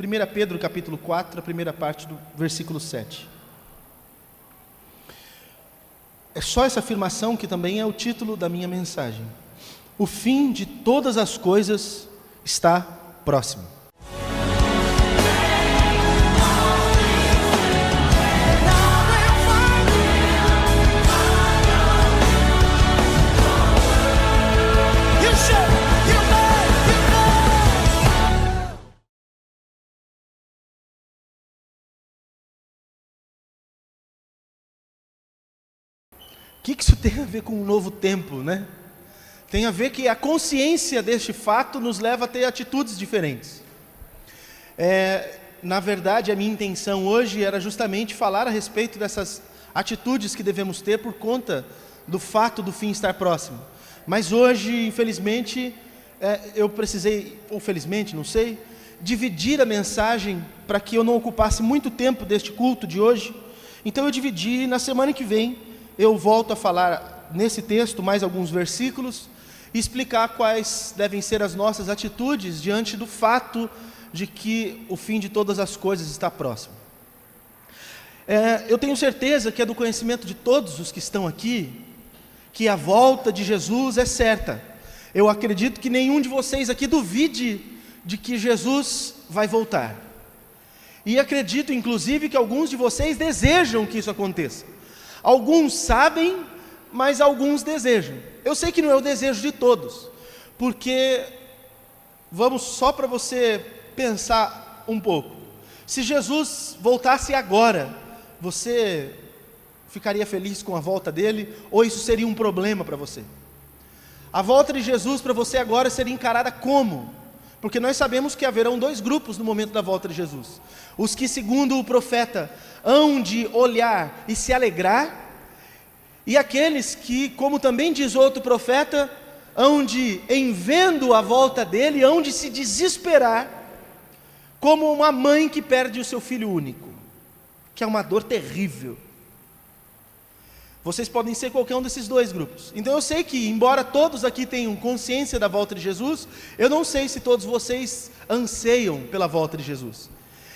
1 Pedro capítulo 4, a primeira parte do versículo 7. É só essa afirmação que também é o título da minha mensagem. O fim de todas as coisas está próximo. O que isso tem a ver com um novo tempo, né? Tem a ver que a consciência deste fato nos leva a ter atitudes diferentes. Na verdade, a minha intenção hoje era justamente falar a respeito dessas atitudes que devemos ter por conta do fato do fim estar próximo. Mas hoje, infelizmente, eu precisei, ou felizmente, não sei, dividir a mensagem para que eu não ocupasse muito tempo deste culto de hoje. Então eu dividi, na semana que vem, eu volto a falar nesse texto mais alguns versículos e explicar quais devem ser as nossas atitudes diante do fato de que o fim de todas as coisas está próximo. Eu tenho certeza que é do conhecimento de todos os que estão aqui, que a volta de Jesus é certa. Eu acredito que nenhum de vocês aqui duvide de que Jesus vai voltar. E acredito, inclusive, que alguns de vocês desejam que isso aconteça. Alguns sabem, mas alguns desejam. Eu sei que não é o desejo de todos, porque, vamos só para você pensar um pouco. Se Jesus voltasse agora, você ficaria feliz com a volta dele, ou isso seria um problema para você? A volta de Jesus para você agora seria encarada como? Porque nós sabemos que haverão dois grupos no momento da volta de Jesus. Os que, segundo o profeta, hão de olhar e se alegrar, e aqueles que, como também diz outro profeta, hão de, em vendo a volta dele, hão de se desesperar, como uma mãe que perde o seu filho único, que é uma dor terrível. Vocês podem ser qualquer um desses dois grupos. Então eu sei que, embora todos aqui tenham consciência da volta de Jesus, eu não sei se todos vocês anseiam pela volta de Jesus.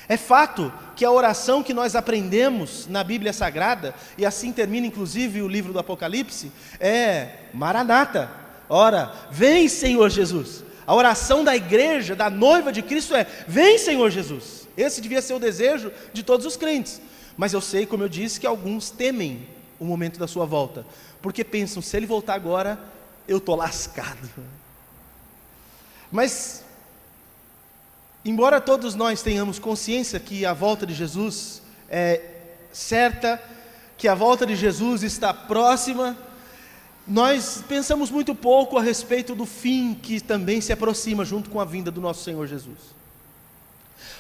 É fato que a oração que nós aprendemos na Bíblia Sagrada, e assim termina inclusive o livro do Apocalipse, é Maranata, ora, vem Senhor Jesus. A oração da igreja, da noiva de Cristo é, vem Senhor Jesus. Esse devia ser o desejo de todos os crentes. Mas eu sei, como eu disse, que alguns temem o momento da sua volta, porque pensam, se ele voltar agora, eu estou lascado. Mas, embora todos nós tenhamos consciência que a volta de Jesus é certa, que a volta de Jesus está próxima, nós pensamos muito pouco a respeito do fim que também se aproxima junto com a vinda do nosso Senhor Jesus.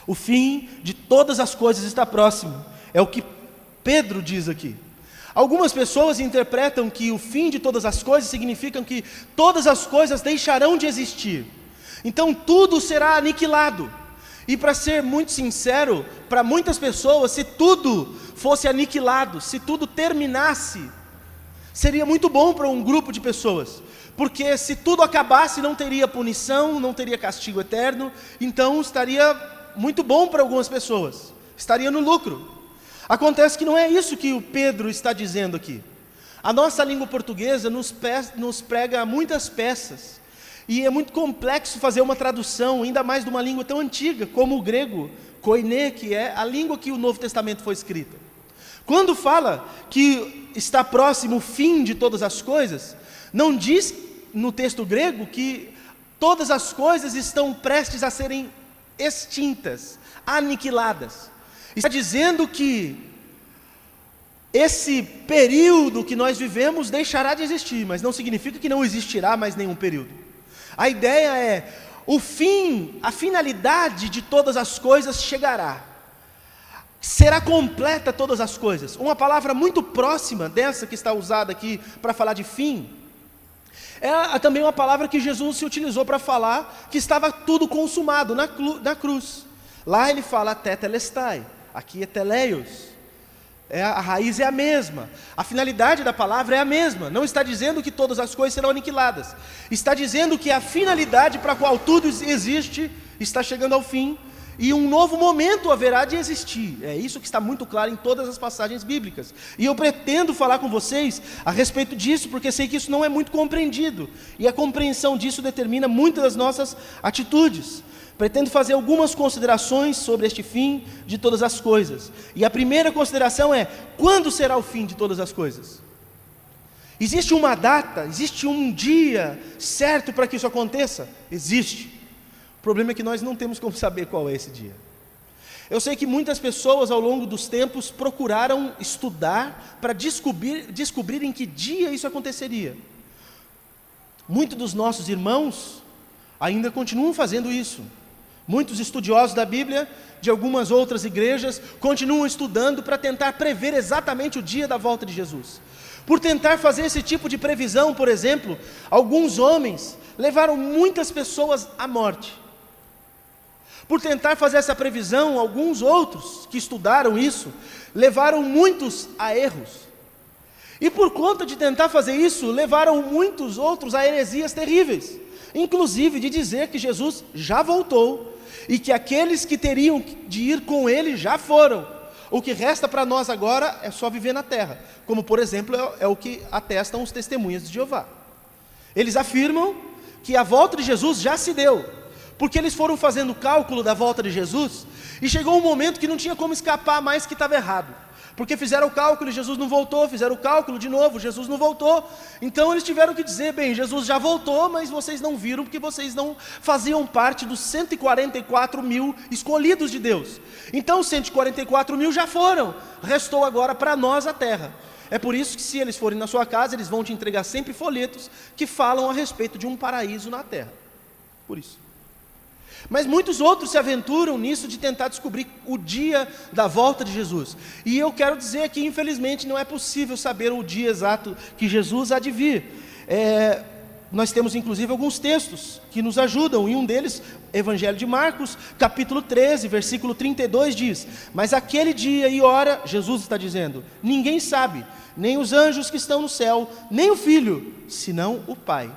O fim de todas as coisas está próximo, é o que Pedro diz aqui. Algumas pessoas interpretam que o fim de todas as coisas significa que todas as coisas deixarão de existir. Então tudo será aniquilado. E para ser muito sincero, para muitas pessoas, se tudo fosse aniquilado, se tudo terminasse, seria muito bom para um grupo de pessoas. Porque se tudo acabasse, não teria punição, não teria castigo eterno, então estaria muito bom para algumas pessoas, estaria no lucro. Acontece que não é isso que o Pedro está dizendo aqui. A nossa língua portuguesa nos prega muitas peças, e é muito complexo fazer uma tradução, ainda mais de uma língua tão antiga, como o grego, koiné, que é a língua que o Novo Testamento foi escrita. Quando fala que está próximo o fim de todas as coisas, não diz no texto grego que todas as coisas estão prestes a serem extintas, aniquiladas. Está dizendo que esse período que nós vivemos deixará de existir, mas não significa que não existirá mais nenhum período. A ideia é, o fim, a finalidade de todas as coisas chegará. Será completa todas as coisas. Uma palavra muito próxima dessa que está usada aqui para falar de fim, é também uma palavra que Jesus se utilizou para falar que estava tudo consumado na cruz. Lá ele fala tetelestai, aqui é teleios. A raiz é a mesma, a finalidade da palavra é a mesma. Não está dizendo que todas as coisas serão aniquiladas, está dizendo que a finalidade para a qual tudo existe está chegando ao fim, e um novo momento haverá de existir. É isso que está muito claro em todas as passagens bíblicas. E eu pretendo falar com vocês a respeito disso, porque sei que isso não é muito compreendido, e a compreensão disso determina muitas das nossas atitudes. Pretendo fazer algumas considerações sobre este fim de todas as coisas. E a primeira consideração é: quando será o fim de todas as coisas? Existe uma data, existe um dia certo para que isso aconteça? Existe. O problema é que nós não temos como saber qual é esse dia. Eu sei que muitas pessoas ao longo dos tempos procuraram estudar para descobrir em que dia isso aconteceria. Muitos dos nossos irmãos ainda continuam fazendo isso. Muitos estudiosos da Bíblia, de algumas outras igrejas, continuam estudando para tentar prever exatamente o dia da volta de Jesus. Por tentar fazer esse tipo de previsão, por exemplo, alguns homens levaram muitas pessoas à morte. Por tentar fazer essa previsão, alguns outros que estudaram isso, levaram muitos a erros. E por conta de tentar fazer isso, levaram muitos outros a heresias terríveis, inclusive de dizer que Jesus já voltou, e que aqueles que teriam de ir com ele já foram. O que resta para nós agora é só viver na terra, como por exemplo é o que atestam os testemunhas de Jeová. Eles afirmam que a volta de Jesus já se deu, porque eles foram fazendo o cálculo da volta de Jesus, e chegou um momento que não tinha como escapar mais, que estava errado, porque fizeram o cálculo e Jesus não voltou, fizeram o cálculo de novo, Jesus não voltou. Então eles tiveram que dizer: bem, Jesus já voltou, mas vocês não viram, porque vocês não faziam parte dos 144 mil escolhidos de Deus. Então os 144 mil já foram, restou agora para nós a terra. É por isso que, se eles forem na sua casa, eles vão te entregar sempre folhetos que falam a respeito de um paraíso na terra. Por isso. Mas muitos outros se aventuram nisso de tentar descobrir o dia da volta de Jesus. E eu quero dizer que, infelizmente, não é possível saber o dia exato que Jesus há de vir. Nós temos, inclusive, alguns textos que nos ajudam, e um deles, Evangelho de Marcos, capítulo 13, versículo 32, diz: mas aquele dia e hora, Jesus está dizendo, ninguém sabe, nem os anjos que estão no céu, nem o Filho, senão o Pai.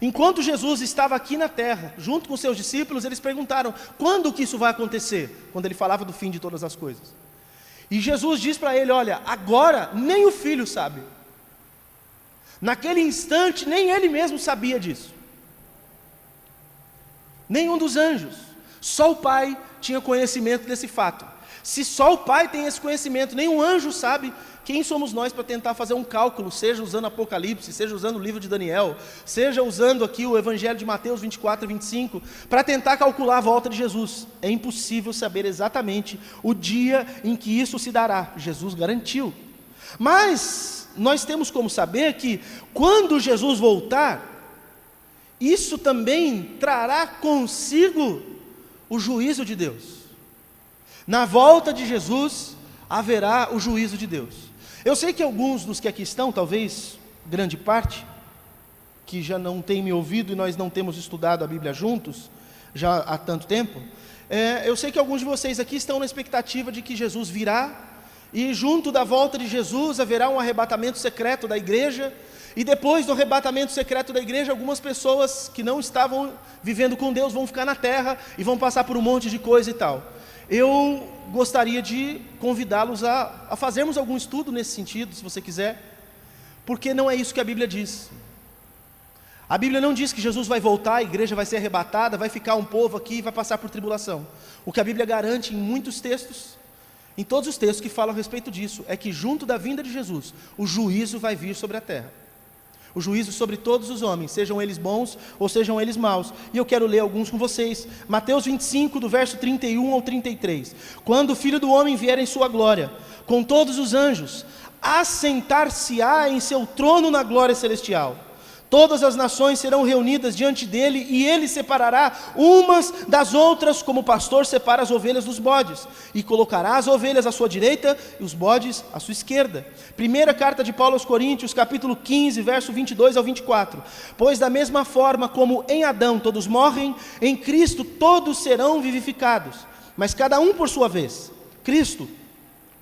Enquanto Jesus estava aqui na terra, junto com seus discípulos, eles perguntaram: quando que isso vai acontecer? Quando ele falava do fim de todas as coisas. E Jesus diz para ele: olha, agora nem o Filho sabe. Naquele instante, nem ele mesmo sabia disso. Nenhum dos anjos. Só o Pai tinha conhecimento desse fato. Se só o Pai tem esse conhecimento, nenhum anjo sabe, quem somos nós para tentar fazer um cálculo, seja usando Apocalipse, seja usando o livro de Daniel, seja usando aqui o Evangelho de Mateus 24 e 25, para tentar calcular a volta de Jesus? É impossível saber exatamente o dia em que isso se dará. Jesus garantiu. Mas nós temos como saber que, quando Jesus voltar, isso também trará consigo o juízo de Deus. Na volta de Jesus haverá o juízo de Deus. Eu sei que alguns dos que aqui estão, talvez grande parte, que já não tem me ouvido e nós não temos estudado a Bíblia juntos já há tanto tempo, eu sei que alguns de vocês aqui estão na expectativa de que Jesus virá, e junto da volta de Jesus haverá um arrebatamento secreto da igreja, e depois do arrebatamento secreto da igreja, algumas pessoas que não estavam vivendo com Deus vão ficar na terra e vão passar por um monte de coisa e tal. Eu gostaria de convidá-los a fazermos algum estudo nesse sentido, se você quiser, porque não é isso que a Bíblia diz. A Bíblia não diz que Jesus vai voltar, a igreja vai ser arrebatada, vai ficar um povo aqui e vai passar por tribulação. O que a Bíblia garante em muitos textos, em todos os textos que falam a respeito disso, é que junto da vinda de Jesus, o juízo vai vir sobre a terra. O juízo sobre todos os homens, sejam eles bons ou sejam eles maus. E eu quero ler alguns com vocês. Mateus 25, do verso 31 ao 33. Quando o Filho do Homem vier em sua glória, com todos os anjos, assentar-se-á em seu trono na glória celestial. Todas as nações serão reunidas diante dele, e ele separará umas das outras, como o pastor separa as ovelhas dos bodes, e colocará as ovelhas à sua direita e os bodes à sua esquerda. Primeira carta de Paulo aos Coríntios, capítulo 15, verso 22 ao 24. Pois da mesma forma como em Adão todos morrem, em Cristo todos serão vivificados, mas cada um por sua vez. Cristo,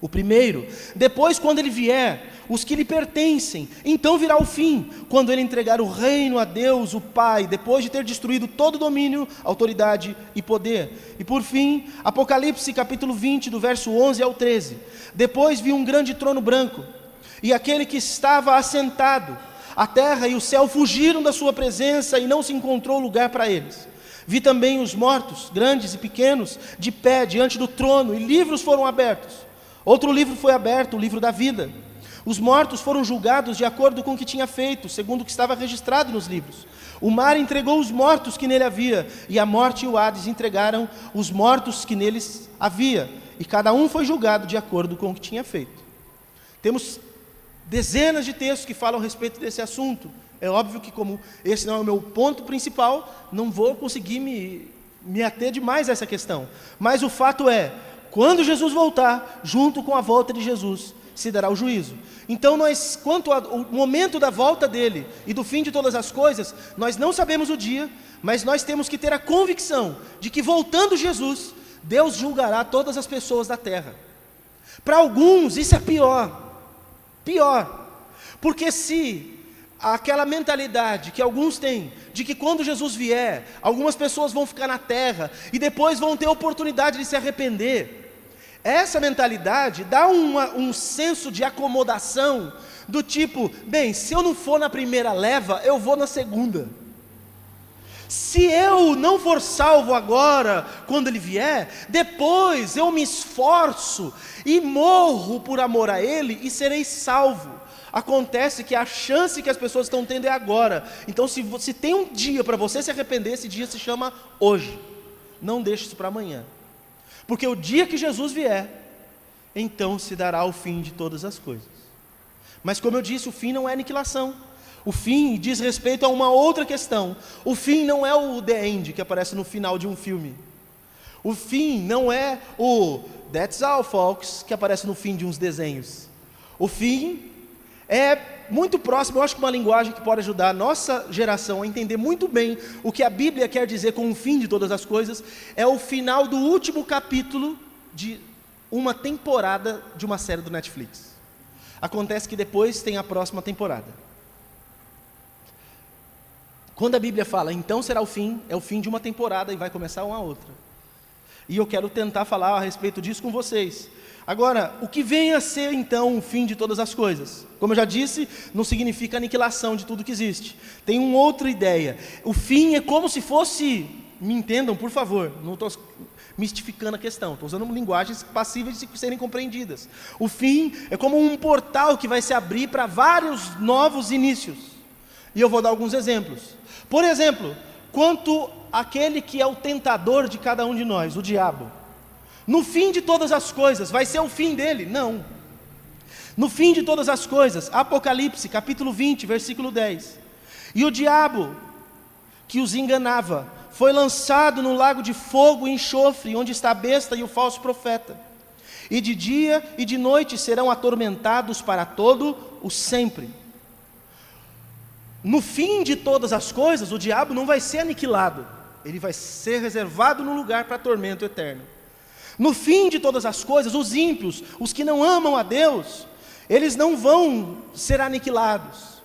O primeiro, depois quando ele vier, os que lhe pertencem, então virá o fim, quando ele entregar o reino a Deus, o Pai, depois de ter destruído todo domínio, autoridade e poder. E por fim, Apocalipse capítulo 20, do verso 11 ao 13. Depois vi um grande trono branco, e aquele que estava assentado, a terra e o céu fugiram da sua presença, e não se encontrou lugar para eles. Vi também os mortos, grandes e pequenos, de pé diante do trono, e livros foram abertos. Outro livro foi aberto, o livro da vida. Os mortos foram julgados de acordo com o que tinha feito, segundo o que estava registrado nos livros. O mar entregou os mortos que nele havia, e a morte e o Hades entregaram os mortos que neles havia, e cada um foi julgado de acordo com o que tinha feito. Temos dezenas de textos que falam a respeito desse assunto. É óbvio que, como esse não é o meu ponto principal, não vou conseguir me ater demais a essa questão. Mas o fato é, quando Jesus voltar, junto com a volta de Jesus, se dará o juízo. Então nós, quanto ao momento da volta dele e do fim de todas as coisas, nós não sabemos o dia, mas nós temos que ter a convicção de que voltando Jesus, Deus julgará todas as pessoas da terra. Para alguns isso é pior, porque se aquela mentalidade que alguns têm, de que quando Jesus vier, algumas pessoas vão ficar na terra, e depois vão ter oportunidade de se arrepender, essa mentalidade dá um senso de acomodação, do tipo, bem, se eu não for na primeira leva, eu vou na segunda. Se eu não for salvo agora, quando ele vier, depois eu me esforço e morro por amor a ele e serei salvo. Acontece que a chance que as pessoas estão tendo é agora. Então se tem um dia para você se arrepender, esse dia se chama hoje. Não deixe isso para amanhã. Porque o dia que Jesus vier, então se dará o fim de todas as coisas. Mas como eu disse, o fim não é aniquilação. O fim diz respeito a uma outra questão. O fim não é o The End, que aparece no final de um filme. O fim não é o That's All, folks, que aparece no fim de uns desenhos. O fim é muito próximo, eu acho que uma linguagem que pode ajudar a nossa geração a entender muito bem o que a Bíblia quer dizer com o fim de todas as coisas, é o final do último capítulo de uma temporada de uma série do Netflix. Acontece que depois tem a próxima temporada. Quando a Bíblia fala, então será o fim, é o fim de uma temporada e vai começar uma outra. E eu quero tentar falar a respeito disso com vocês. Agora, o que vem a ser então o fim de todas as coisas? Como eu já disse, não significa aniquilação de tudo que existe. Tem uma outra ideia. O fim é como se fosse, me entendam por favor, não estou mistificando a questão, estou usando linguagens passíveis de serem compreendidas. O fim é como um portal que vai se abrir para vários novos inícios. E eu vou dar alguns exemplos. Por exemplo, quanto àquele que é o tentador de cada um de nós, o diabo. No fim de todas as coisas, vai ser o fim dele? Não. No fim de todas as coisas, Apocalipse, capítulo 20, versículo 10. E o diabo, que os enganava, foi lançado no lago de fogo e enxofre, onde está a besta e o falso profeta. E de dia e de noite serão atormentados para todo o sempre. No fim de todas as coisas, o diabo não vai ser aniquilado. Ele vai ser reservado num lugar para tormento eterno. No fim de todas as coisas, os ímpios, os que não amam a Deus, eles não vão ser aniquilados.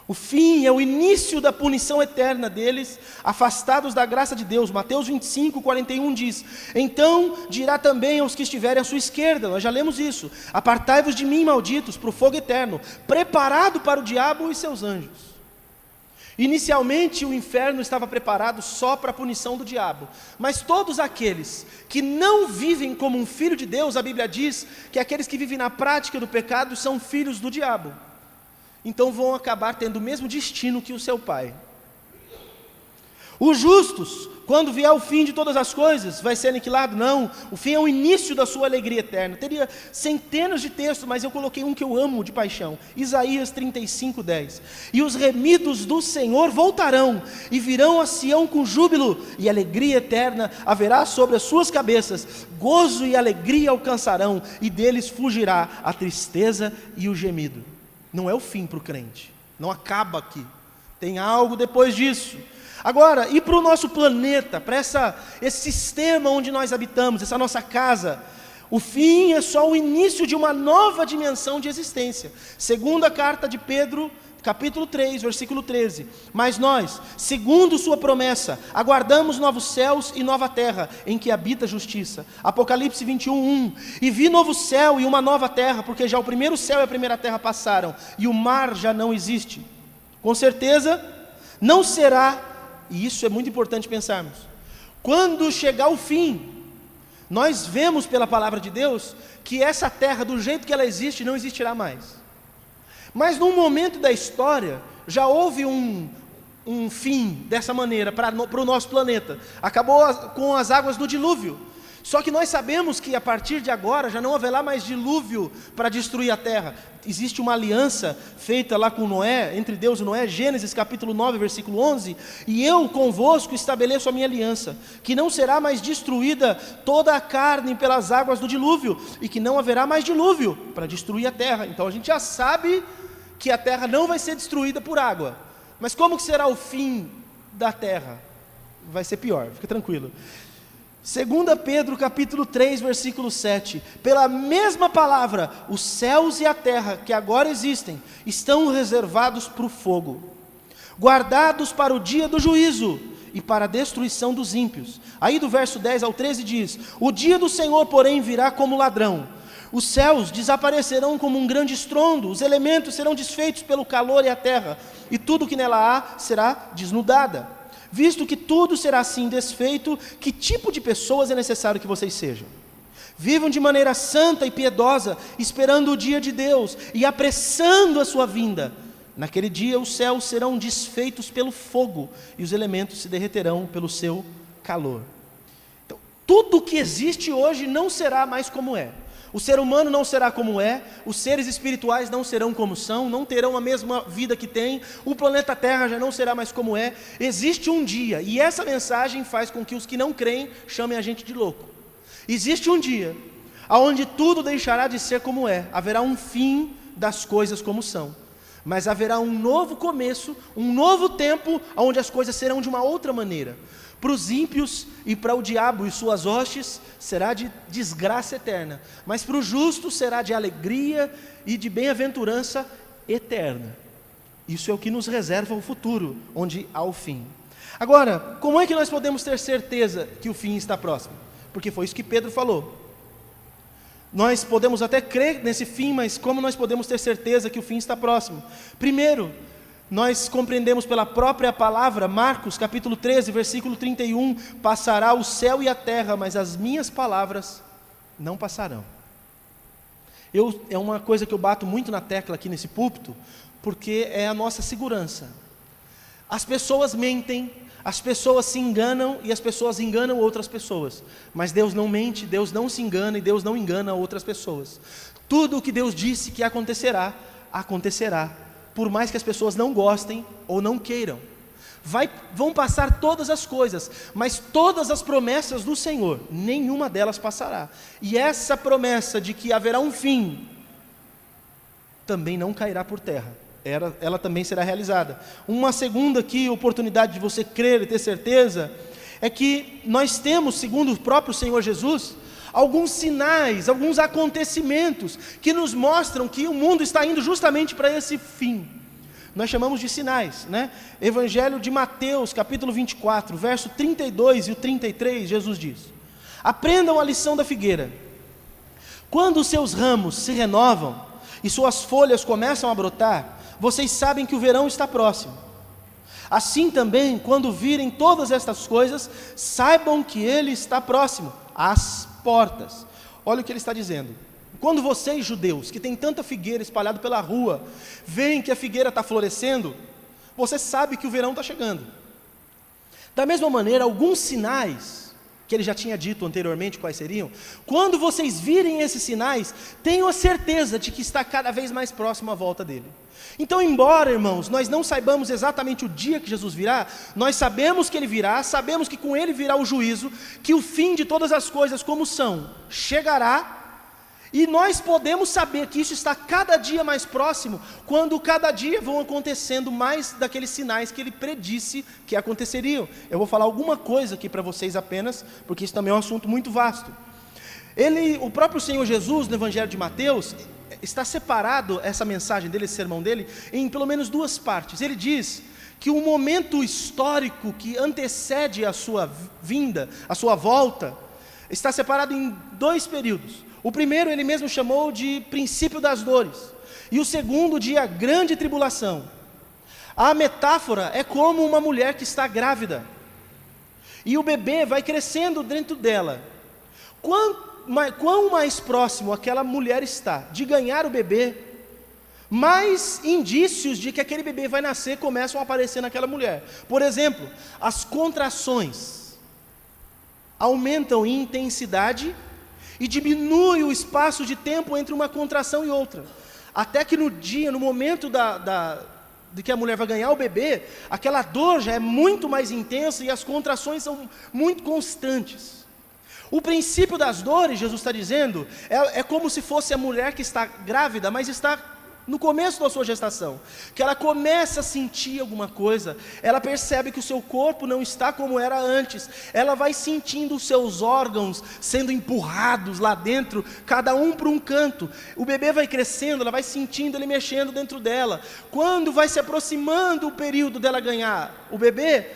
O fim é o início da punição eterna deles, afastados da graça de Deus. Mateus 25, 41 diz, então dirá também aos que estiverem à sua esquerda, nós já lemos isso, apartai-vos de mim, malditos, para o fogo eterno, preparado para o diabo e seus anjos. Inicialmente o inferno estava preparado só para a punição do diabo, mas todos aqueles que não vivem como um filho de Deus, a Bíblia diz que aqueles que vivem na prática do pecado são filhos do diabo, então vão acabar tendo o mesmo destino que o seu pai. Os justos, quando vier o fim de todas as coisas, vai ser aniquilado? Não, o fim é o início da sua alegria eterna. Teria centenas de textos, mas eu coloquei um que eu amo de paixão, Isaías 35, 10. E os remidos do Senhor voltarão, e virão a Sião com júbilo, e alegria eterna haverá sobre as suas cabeças, gozo e alegria alcançarão, e deles fugirá a tristeza e o gemido. Não é o fim para o crente, não acaba aqui, tem algo depois disso. Agora, e para o nosso planeta, para esse sistema onde nós habitamos, essa nossa casa, O fim é só o início de uma nova dimensão de existência. Segunda carta de Pedro, capítulo 3, versículo 13. Mas nós, segundo sua promessa, aguardamos novos céus e nova terra, em que habita a justiça. Apocalipse 21:1. E vi novo céu e uma nova terra, porque já o primeiro céu e a primeira terra passaram, e o mar já não existe. Com certeza, não será, e isso é muito importante pensarmos, quando chegar o fim, nós vemos pela palavra de Deus, que essa terra, do jeito que ela existe, não existirá mais. Mas num momento da história, já houve um fim dessa maneira para o nosso planeta. Acabou com as águas do dilúvio. Só que nós sabemos que a partir de agora já não haverá mais dilúvio para destruir a terra. Existe uma aliança feita lá com Noé, entre Deus e Noé, Gênesis capítulo 9, versículo 11. E eu convosco estabeleço a minha aliança, que não será mais destruída toda a carne pelas águas do dilúvio, e que não haverá mais dilúvio para destruir a terra. Então a gente já sabe que a terra não vai ser destruída por água. Mas como que será o fim da terra? Vai ser pior, fica tranquilo. 2 Pedro capítulo 3, versículo 7. Pela mesma palavra, os céus e a terra que agora existem, estão reservados para o fogo, guardados para o dia do juízo e para a destruição dos ímpios. Aí do verso 10 ao 13 diz: o dia do Senhor, porém, virá como ladrão. Os céus desaparecerão como um grande estrondo, os elementos serão desfeitos pelo calor e a terra, e tudo que nela há será desnudada. Visto que tudo será assim desfeito, que tipo de pessoas é necessário que vocês sejam? Vivam de maneira santa e piedosa, esperando o dia de Deus e apressando a sua vinda. Naquele dia os céus serão desfeitos pelo fogo e os elementos se derreterão pelo seu calor. Então, tudo que existe hoje não será mais como é. O ser humano não será como é, os seres espirituais não serão como são, não terão a mesma vida que tem, o planeta Terra já não será mais como é. Existe um dia, e essa mensagem faz com que os que não creem chamem a gente de louco. Existe um dia, onde tudo deixará de ser como é, haverá um fim das coisas como são, mas haverá um novo começo, um novo tempo, onde as coisas serão de uma outra maneira. Para os ímpios e para o diabo e suas hostes será de desgraça eterna, mas para o justo será de alegria e de bem-aventurança eterna. Isso é o que nos reserva o futuro, onde há o fim. Agora, como é que nós podemos ter certeza que o fim está próximo? Porque foi isso que Pedro falou. Nós podemos até crer nesse fim, mas como nós podemos ter certeza que o fim está próximo? Primeiro, nós compreendemos pela própria palavra, Marcos capítulo 13, versículo 31, passará o céu e a terra, mas as minhas palavras não passarão. É uma coisa que eu bato muito na tecla aqui nesse púlpito, porque é a nossa segurança. As pessoas mentem, as pessoas se enganam e as pessoas enganam outras pessoas, mas Deus não mente, Deus não se engana e Deus não engana outras pessoas. Tudo o que Deus disse que acontecerá, acontecerá. Por mais que as pessoas não gostem ou não queiram. Vão passar todas as coisas, mas todas as promessas do Senhor, nenhuma delas passará. E essa promessa de que haverá um fim, também não cairá por terra. Ela também será realizada. Uma segunda aqui, oportunidade de você crer e ter certeza, é que nós temos, segundo o próprio Senhor Jesus, alguns sinais, alguns acontecimentos que nos mostram que o mundo está indo justamente para esse fim. Nós chamamos de sinais, né? Evangelho de Mateus, capítulo 24, verso 32 e o 33, Jesus diz: aprendam a lição da figueira. Quando os seus ramos se renovam e suas folhas começam a brotar, vocês sabem que o verão está próximo. Assim também, quando virem todas estas coisas, saibam que ele está próximo, às portas. Olha o que ele está dizendo. Quando vocês, judeus, que tem tanta figueira espalhada pela rua, veem que a figueira está florescendo, você sabe que o verão está chegando. Da mesma maneira, alguns sinais, que ele já tinha dito anteriormente quais seriam, quando vocês virem esses sinais, tenham a certeza de que está cada vez mais próximo a volta dele. Então, embora, irmãos, nós não saibamos exatamente o dia que Jesus virá, nós sabemos que ele virá, sabemos que com ele virá o juízo, que o fim de todas as coisas como são, chegará, e nós podemos saber que isso está cada dia mais próximo, quando cada dia vão acontecendo mais daqueles sinais que ele predisse que aconteceriam. Eu vou falar alguma coisa aqui para vocês apenas, porque isso também é um assunto muito vasto. O próprio Senhor Jesus, no Evangelho de Mateus, está separado, essa mensagem dele, esse sermão dele, em pelo menos duas partes. Ele diz que o momento histórico que antecede a sua vinda, a sua volta, está separado em dois períodos. O primeiro ele mesmo chamou de princípio das dores, e o segundo de a grande tribulação. A metáfora é como uma mulher que está grávida, e o bebê vai crescendo dentro dela. Quão mais próximo aquela mulher está de ganhar o bebê, mais indícios de que aquele bebê vai nascer começam a aparecer naquela mulher. Por exemplo, as contrações aumentam em intensidade e diminui o espaço de tempo entre uma contração e outra, até que no momento de que a mulher vai ganhar o bebê, aquela dor já é muito mais intensa e as contrações são muito constantes. O princípio das dores, Jesus está dizendo, é como se fosse a mulher que está grávida, mas está no começo da sua gestação, que ela começa a sentir alguma coisa, ela percebe que o seu corpo não está como era antes, ela vai sentindo os seus órgãos sendo empurrados lá dentro, cada um para um canto, o bebê vai crescendo, ela vai sentindo ele mexendo dentro dela. Quando vai se aproximando o período dela ganhar o bebê,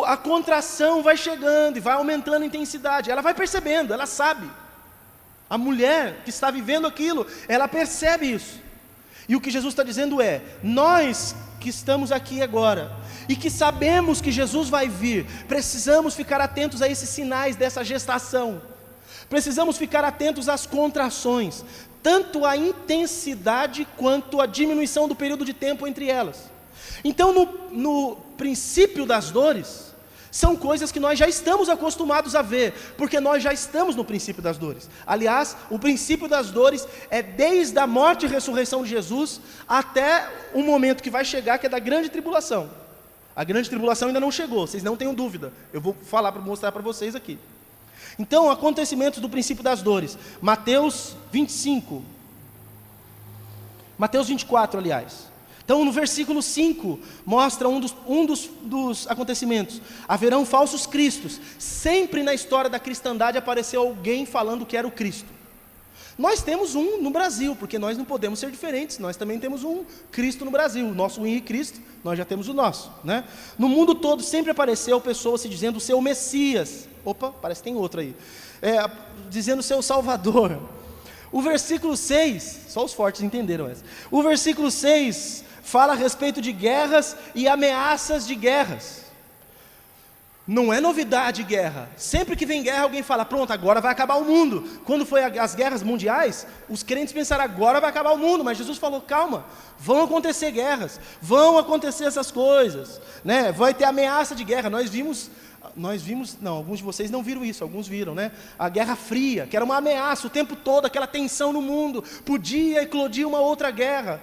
a contração vai chegando e vai aumentando a intensidade, ela vai percebendo, ela sabe, a mulher que está vivendo aquilo, ela percebe isso. E o que Jesus está dizendo é, nós que estamos aqui agora, e que sabemos que Jesus vai vir, precisamos ficar atentos a esses sinais dessa gestação, precisamos ficar atentos às contrações, tanto a intensidade quanto a diminuição do período de tempo entre elas. Então no princípio das dores, são coisas que nós já estamos acostumados a ver, porque nós já estamos no princípio das dores. Aliás, o princípio das dores é desde a morte e ressurreição de Jesus, até o momento que vai chegar, que é da grande tribulação. A grande tribulação ainda não chegou, vocês não tenham dúvida, eu vou mostrar para vocês aqui. Então, acontecimentos do princípio das dores, Mateus 24, aliás. Então no versículo 5, mostra um dos acontecimentos. Haverão falsos cristos. Sempre na história da cristandade apareceu alguém falando que era o Cristo. Nós temos um no Brasil, porque nós não podemos ser diferentes, nós também temos um Cristo no Brasil, o nosso Henrique Cristo, nós já temos o nosso, né? No mundo todo sempre apareceu pessoas se dizendo seu Messias. Opa, parece que tem outro aí. Dizendo seu Salvador. O versículo 6, só os fortes entenderam essa. O versículo 6 fala a respeito de guerras e ameaças de guerras. Não é novidade guerra. Sempre que vem guerra, alguém fala, pronto, agora vai acabar o mundo. Quando foi as guerras mundiais, os crentes pensaram, agora vai acabar o mundo. Mas Jesus falou, calma, vão acontecer guerras, vão acontecer essas coisas, né? Vai ter ameaça de guerra. Nós vimos, não, alguns de vocês não viram isso, alguns viram, né? A Guerra Fria, que era uma ameaça o tempo todo, aquela tensão no mundo, podia eclodir uma outra guerra.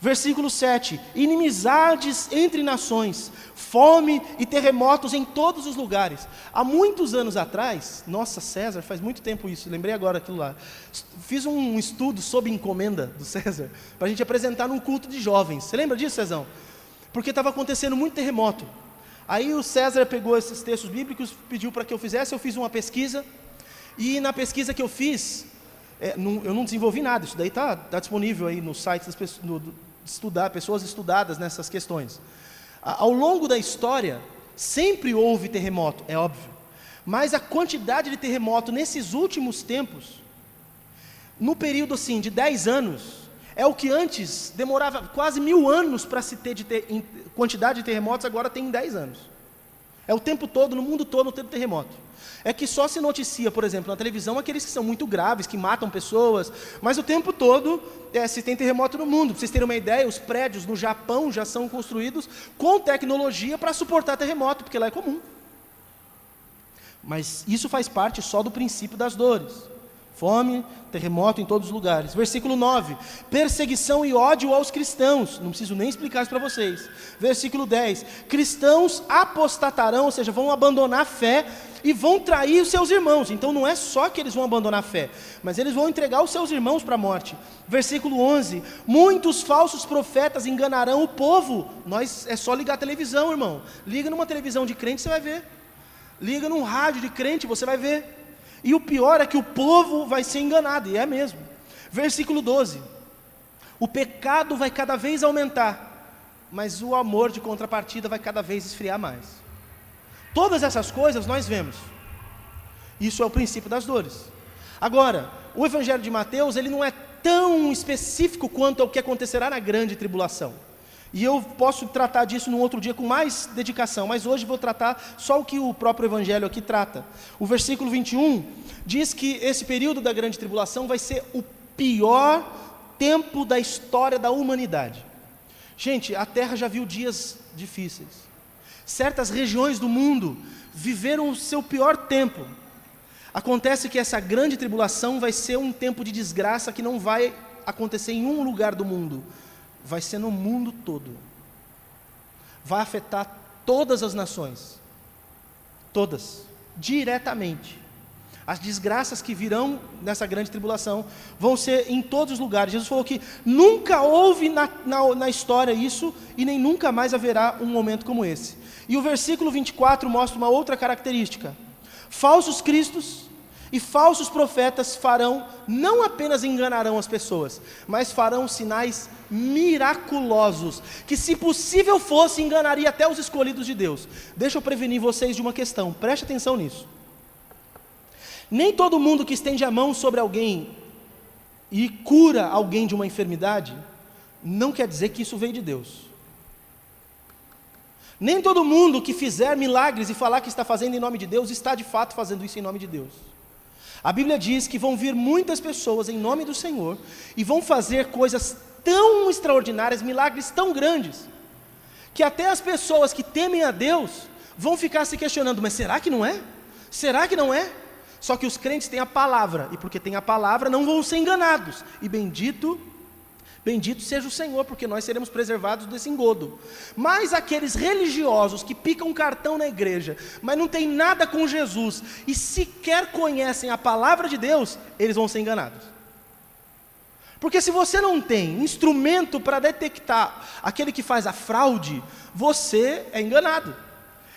Versículo 7, inimizades entre nações, fome e terremotos em todos os lugares. Há muitos anos atrás, nossa, César, faz muito tempo isso, lembrei agora aquilo lá. Fiz um estudo sob encomenda do César, para a gente apresentar num culto de jovens. Você lembra disso, Cezão? Porque estava acontecendo muito terremoto. Aí o César pegou esses textos bíblicos, pediu para que eu fizesse, eu fiz uma pesquisa, e na pesquisa que eu fiz, eu não desenvolvi nada, isso daí está disponível aí no site das pessoas, pessoas estudadas nessas questões. Ao longo da história, sempre houve terremoto, é óbvio, mas a quantidade de terremoto nesses últimos tempos, no período assim de 10 anos, é o que antes demorava quase 1000 anos para se ter quantidade de terremotos, agora tem em 10 anos. É o tempo todo, no mundo todo, tendo terremoto. É que só se noticia, por exemplo, na televisão, aqueles que são muito graves, que matam pessoas, mas o tempo todo se tem terremoto no mundo. Para vocês terem uma ideia, os prédios no Japão já são construídos com tecnologia para suportar terremoto, porque lá é comum. Mas isso faz parte só do princípio das dores. Fome, terremoto em todos os lugares. Versículo 9, perseguição e ódio aos cristãos. Não preciso nem explicar isso para vocês. Versículo 10, cristãos apostatarão, ou seja, vão abandonar a fé e vão trair os seus irmãos. Então não é só que eles vão abandonar a fé, mas eles vão entregar os seus irmãos para a morte. Versículo 11, muitos falsos profetas enganarão o povo. É só ligar a televisão, irmão. Liga numa televisão de crente, você vai ver. Liga num rádio de crente, você vai ver. E o pior é que o povo vai ser enganado, e é mesmo. Versículo 12: o pecado vai cada vez aumentar, mas o amor de contrapartida vai cada vez esfriar mais. Todas essas coisas nós vemos. Isso é o princípio das dores. Agora, o Evangelho de Mateus, ele não é tão específico quanto ao que acontecerá na grande tribulação. E eu posso tratar disso num outro dia com mais dedicação, mas hoje vou tratar só o que o próprio Evangelho aqui trata. O versículo 21 diz que esse período da grande tribulação vai ser o pior tempo da história da humanidade. Gente, a Terra já viu dias difíceis. Certas regiões do mundo viveram o seu pior tempo. Acontece que essa grande tribulação vai ser um tempo de desgraça que não vai acontecer em um lugar do mundo, vai ser no mundo todo. Vai afetar todas as nações, todas, diretamente. As desgraças que virão nessa grande tribulação vão ser em todos os lugares. Jesus falou que nunca houve na história isso, e nem nunca mais haverá um momento como esse. E o versículo 24 mostra uma outra característica: falsos cristos e falsos profetas farão, não apenas enganarão as pessoas, mas farão sinais miraculosos, que se possível fosse, enganaria até os escolhidos de Deus. Deixa eu prevenir vocês de uma questão, preste atenção nisso. Nem todo mundo que estende a mão sobre alguém e cura alguém de uma enfermidade, não quer dizer que isso veio de Deus. Nem todo mundo que fizer milagres e falar que está fazendo em nome de Deus, está de fato fazendo isso em nome de Deus. A Bíblia diz que vão vir muitas pessoas em nome do Senhor e vão fazer coisas tão extraordinárias, milagres tão grandes, que até as pessoas que temem a Deus vão ficar se questionando: mas será que não é? Será que não é? Só que os crentes têm a palavra, e porque têm a palavra não vão ser enganados, e bendito seja o Senhor, porque nós seremos preservados desse engodo. Mas aqueles religiosos que picam cartão na igreja, mas não tem nada com Jesus, e sequer conhecem a palavra de Deus, eles vão ser enganados. Porque se você não tem instrumento para detectar aquele que faz a fraude, você é enganado.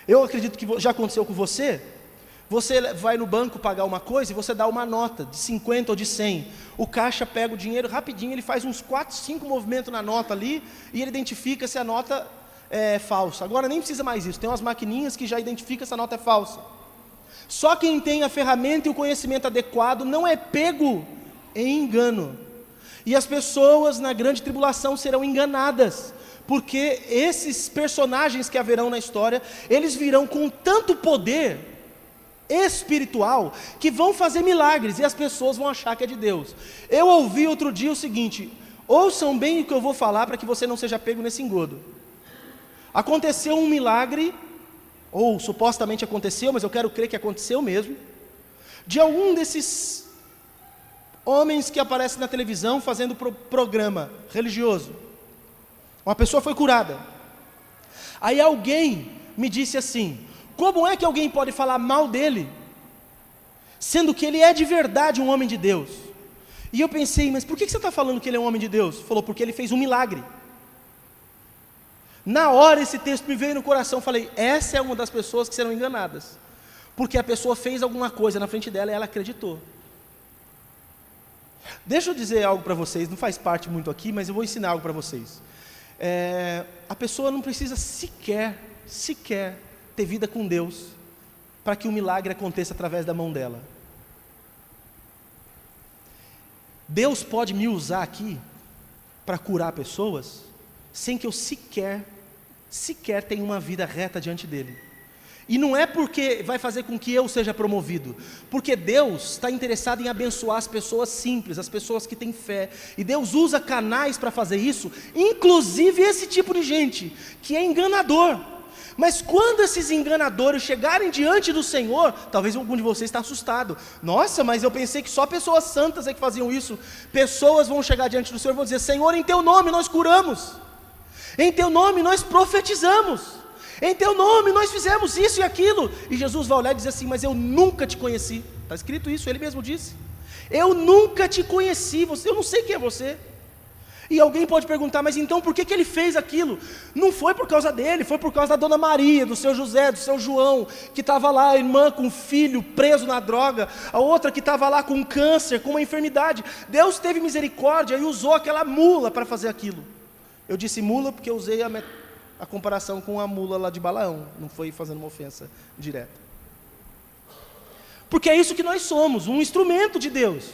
Eu acredito que já aconteceu com você. Você vai no banco pagar uma coisa e você dá uma nota de 50 ou de 100. O caixa pega o dinheiro rapidinho, ele faz uns 4, 5 movimentos na nota ali e ele identifica se a nota é falsa. Agora nem precisa mais isso, tem umas maquininhas que já identificam se a nota é falsa. Só quem tem a ferramenta e o conhecimento adequado não é pego em engano. E as pessoas na grande tribulação serão enganadas, porque esses personagens que haverão na história, eles virão com tanto poder espiritual, que vão fazer milagres, e as pessoas vão achar que é de Deus. Eu ouvi outro dia o seguinte: ouçam bem o que eu vou falar, para que você não seja pego nesse engodo. Aconteceu um milagre, ou supostamente aconteceu, mas eu quero crer que aconteceu mesmo, de algum desses homens que aparecem na televisão fazendo programa religioso. Uma pessoa foi curada. Aí alguém me disse assim: como é que alguém pode falar mal dele, sendo que ele é de verdade um homem de Deus? E eu pensei: mas por que você está falando que ele é um homem de Deus? Falou: porque ele fez um milagre. Na hora esse texto me veio no coração, falei: essa é uma das pessoas que serão enganadas, porque a pessoa fez alguma coisa na frente dela e ela acreditou. Deixa eu dizer algo para vocês, não faz parte muito aqui, mas eu vou ensinar algo para vocês. A pessoa não precisa sequer ter vida com Deus para que o milagre aconteça através da mão dela. Deus pode me usar aqui para curar pessoas sem que eu sequer tenha uma vida reta diante dele. E não é porque vai fazer com que eu seja promovido, porque Deus está interessado em abençoar as pessoas simples, as pessoas que têm fé, e Deus usa canais para fazer isso, inclusive esse tipo de gente, que é enganador. Mas quando esses enganadores chegarem diante do Senhor, talvez algum de vocês está assustado: nossa, mas eu pensei que só pessoas santas é que faziam isso. Pessoas vão chegar diante do Senhor e vão dizer: Senhor, em Teu nome nós curamos, em Teu nome nós profetizamos, em Teu nome nós fizemos isso e aquilo. E Jesus vai olhar e dizer assim: mas eu nunca te conheci. Está escrito isso, Ele mesmo disse: eu nunca te conheci, eu não sei quem é você. E alguém pode perguntar, mas então por que ele fez aquilo? Não foi por causa dele, foi por causa da dona Maria, do seu José, do seu João, que estava lá, a irmã com um filho preso na droga, a outra que estava lá com um câncer, com uma enfermidade. Deus teve misericórdia e usou aquela mula para fazer aquilo. Eu disse mula porque eu usei a comparação com a mula lá de Balaão, não foi fazendo uma ofensa direta. Porque é isso que nós somos, um instrumento de Deus.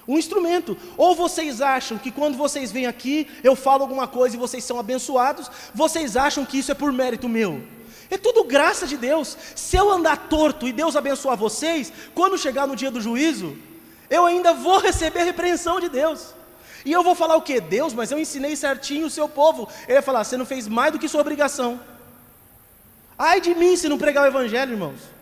Um instrumento. Ou vocês acham que quando vocês vêm aqui, eu falo alguma coisa e vocês são abençoados, vocês acham que isso é por mérito meu? É tudo graça de Deus. Se eu andar torto e Deus abençoar vocês, quando chegar no dia do juízo, eu ainda vou receber a repreensão de Deus. E eu vou falar o quê? Deus, mas eu ensinei certinho o seu povo. Ele vai falar, você não fez mais do que sua obrigação. Ai de mim se não pregar o evangelho, irmãos.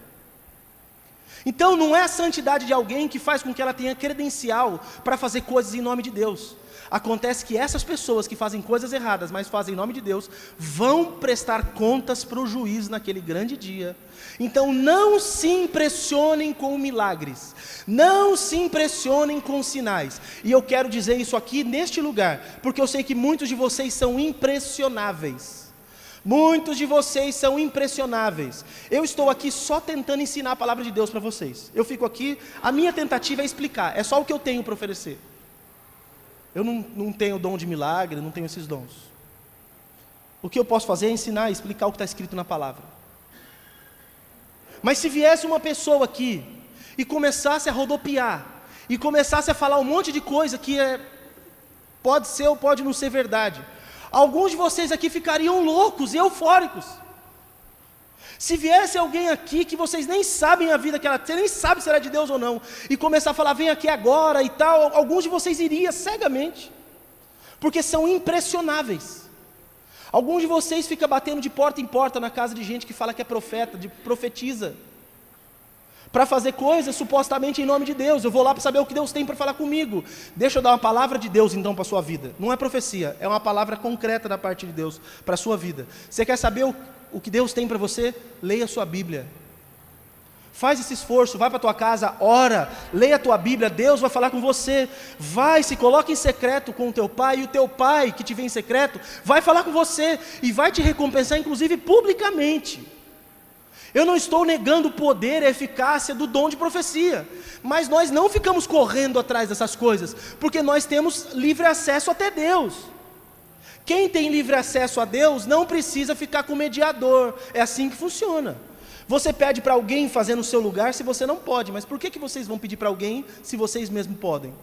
Então não é a santidade de alguém que faz com que ela tenha credencial para fazer coisas em nome de Deus. Acontece que essas pessoas que fazem coisas erradas, mas fazem em nome de Deus, vão prestar contas para o juiz naquele grande dia. Então não se impressionem com milagres, não se impressionem com sinais. E eu quero dizer isso aqui neste lugar, porque eu sei que muitos de vocês são impressionáveis. Muitos de vocês são impressionáveis. Eu estou aqui só tentando ensinar a palavra de Deus para vocês. Eu fico aqui, a minha tentativa é explicar, é só o que eu tenho para oferecer. Eu não tenho dom de milagre, não tenho esses dons. O que eu posso fazer é ensinar, explicar o que está escrito na palavra. Mas se viesse uma pessoa aqui e começasse a rodopiar, e começasse a falar um monte de coisa que pode ser ou pode não ser verdade, alguns de vocês aqui ficariam loucos e eufóricos. Se viesse alguém aqui que vocês nem sabem a vida que ela tem, nem sabem se ela é de Deus ou não, e começar a falar, vem aqui agora e tal, alguns de vocês iriam cegamente, porque são impressionáveis. Alguns de vocês ficam batendo de porta em porta na casa de gente que fala que é profeta, profetiza, para fazer coisas supostamente em nome de Deus. Eu vou lá para saber o que Deus tem para falar comigo. Deixa eu dar uma palavra de Deus então para a sua vida. Não é profecia, é uma palavra concreta da parte de Deus para a sua vida. Você quer saber o que Deus tem para você? Leia a sua Bíblia. Faz esse esforço, vai para a tua casa, ora, leia a tua Bíblia, Deus vai falar com você. Vai, se coloca em secreto com o teu pai, e o teu pai que te vê em secreto vai falar com você e vai te recompensar inclusive publicamente. Eu não estou negando o poder e a eficácia do dom de profecia, mas nós não ficamos correndo atrás dessas coisas, porque nós temos livre acesso até Deus. Quem tem livre acesso a Deus não precisa ficar com mediador, é assim que funciona. Você pede para alguém fazer no seu lugar se você não pode, mas por que vocês vão pedir para alguém se vocês mesmos podem?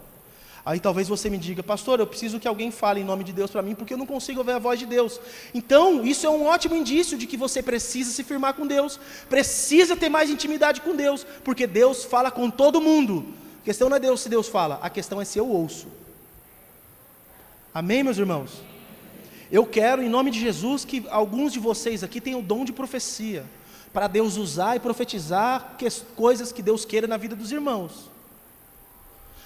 Aí talvez você me diga, pastor, eu preciso que alguém fale em nome de Deus para mim, porque eu não consigo ouvir a voz de Deus. Então, isso é um ótimo indício de que você precisa se firmar com Deus, precisa ter mais intimidade com Deus, porque Deus fala com todo mundo. A questão não é Deus se Deus fala, a questão é se eu ouço. Amém, meus irmãos? Eu quero, em nome de Jesus, que alguns de vocês aqui tenham o dom de profecia, para Deus usar e profetizar coisas que Deus queira na vida dos irmãos.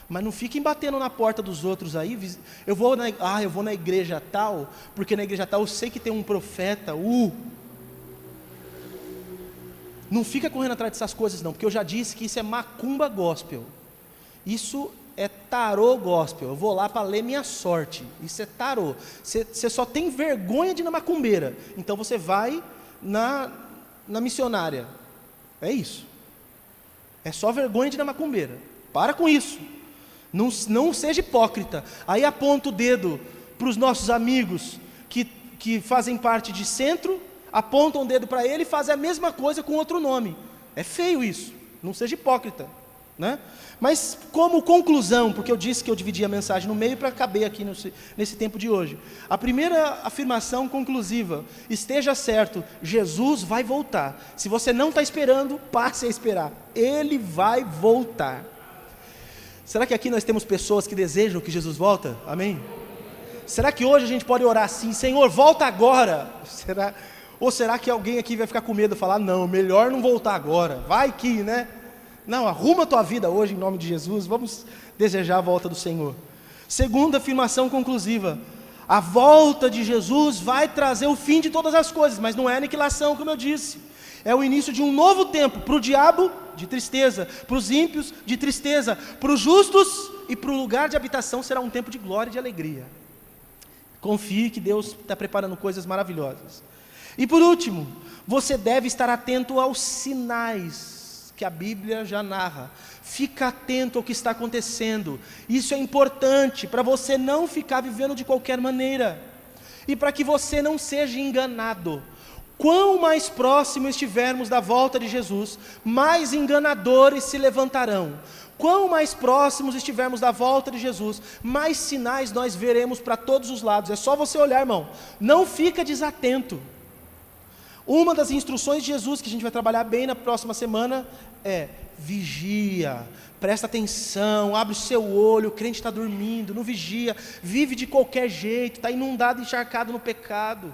Mas não fiquem batendo na porta dos outros aí. Eu vou na igreja tal, porque na igreja tal eu sei que tem um profeta. Não fica correndo atrás dessas coisas não, porque eu já disse que isso é macumba gospel. Isso é tarô gospel. Eu vou lá para ler minha sorte. Isso é tarô. Você só tem vergonha de ir na macumbeira. Então você vai na missionária. É isso. É só vergonha de ir na macumbeira. Para com isso. Não seja hipócrita. Aí aponta o dedo para os nossos amigos que fazem parte de centro, apontam o dedo para ele e fazem a mesma coisa com outro nome. É feio isso. Não seja hipócrita, né? Mas como conclusão, porque eu disse que eu dividi a mensagem no meio para caber aqui nesse tempo de hoje. A primeira afirmação conclusiva: esteja certo, Jesus vai voltar. Se você não está esperando, passe a esperar. Ele vai voltar. Será que aqui nós temos pessoas que desejam que Jesus volta? Amém? Será que hoje a gente pode orar assim, Senhor, volta agora? Ou será que alguém aqui vai ficar com medo e falar, não, melhor não voltar agora, vai que, né? Não, arruma a tua vida hoje em nome de Jesus, vamos desejar a volta do Senhor. Segunda afirmação conclusiva: a volta de Jesus vai trazer o fim de todas as coisas, mas não é aniquilação, como eu disse. É o início de um novo tempo, para o diabo, de tristeza, para os ímpios, de tristeza, para os justos, e para o lugar de habitação será um tempo de glória e de alegria. Confie que Deus está preparando coisas maravilhosas. E por último, você deve estar atento aos sinais que a Bíblia já narra. Fica atento ao que está acontecendo. Isso é importante para você não ficar vivendo de qualquer maneira. E para que você não seja enganado. Quão mais próximo estivermos da volta de Jesus, mais enganadores se levantarão. Quão mais próximos estivermos da volta de Jesus, mais sinais nós veremos para todos os lados. É só você olhar, irmão. Não fica desatento. Uma das instruções de Jesus, que a gente vai trabalhar bem na próxima semana, é: vigia, presta atenção, abre o seu olho. O crente está dormindo, não vigia, vive de qualquer jeito, está inundado, encharcado no pecado.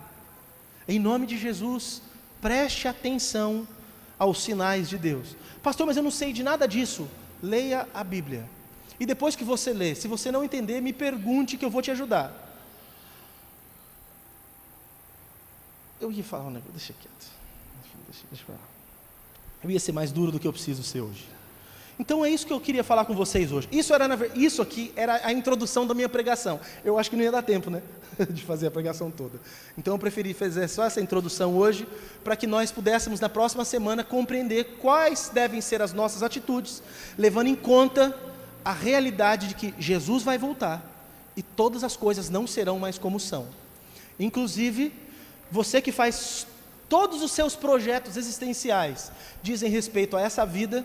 Em nome de Jesus, preste atenção aos sinais de Deus. Pastor, mas eu não sei de nada disso. Leia a Bíblia. E depois que você lê, se você não entender, me pergunte que eu vou te ajudar. Eu ia falar um negócio, deixa quieto. Deixa eu falar. Eu ia ser mais duro do que eu preciso ser hoje. Então é isso que eu queria falar com vocês hoje. Isso aqui era a introdução da minha pregação. Eu acho que não ia dar tempo, né? De fazer a pregação toda. Então eu preferi fazer só essa introdução hoje, para que nós pudéssemos na próxima semana compreender quais devem ser as nossas atitudes, levando em conta a realidade de que Jesus vai voltar e todas as coisas não serão mais como são. Inclusive, você que faz todos os seus projetos existenciais dizem respeito a essa vida,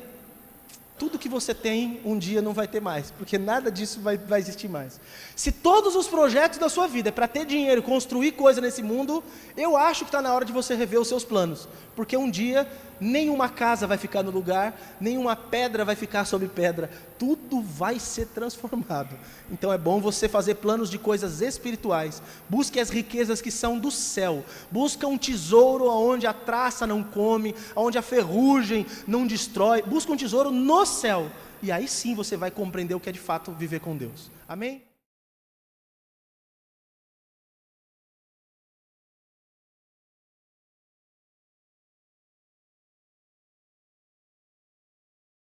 tudo que você tem, um dia não vai ter mais, porque nada disso vai existir mais. Se todos os projetos da sua vida é para ter dinheiro, construir coisa nesse mundo, eu acho que está na hora de você rever os seus planos, porque um dia, nenhuma casa vai ficar no lugar, nenhuma pedra vai ficar sobre pedra, tudo vai ser transformado. Então é bom você fazer planos de coisas espirituais, busque as riquezas que são do céu, busca um tesouro onde a traça não come, onde a ferrugem não destrói, busca um tesouro no céu, e aí sim você vai compreender o que é de fato viver com Deus. Amém?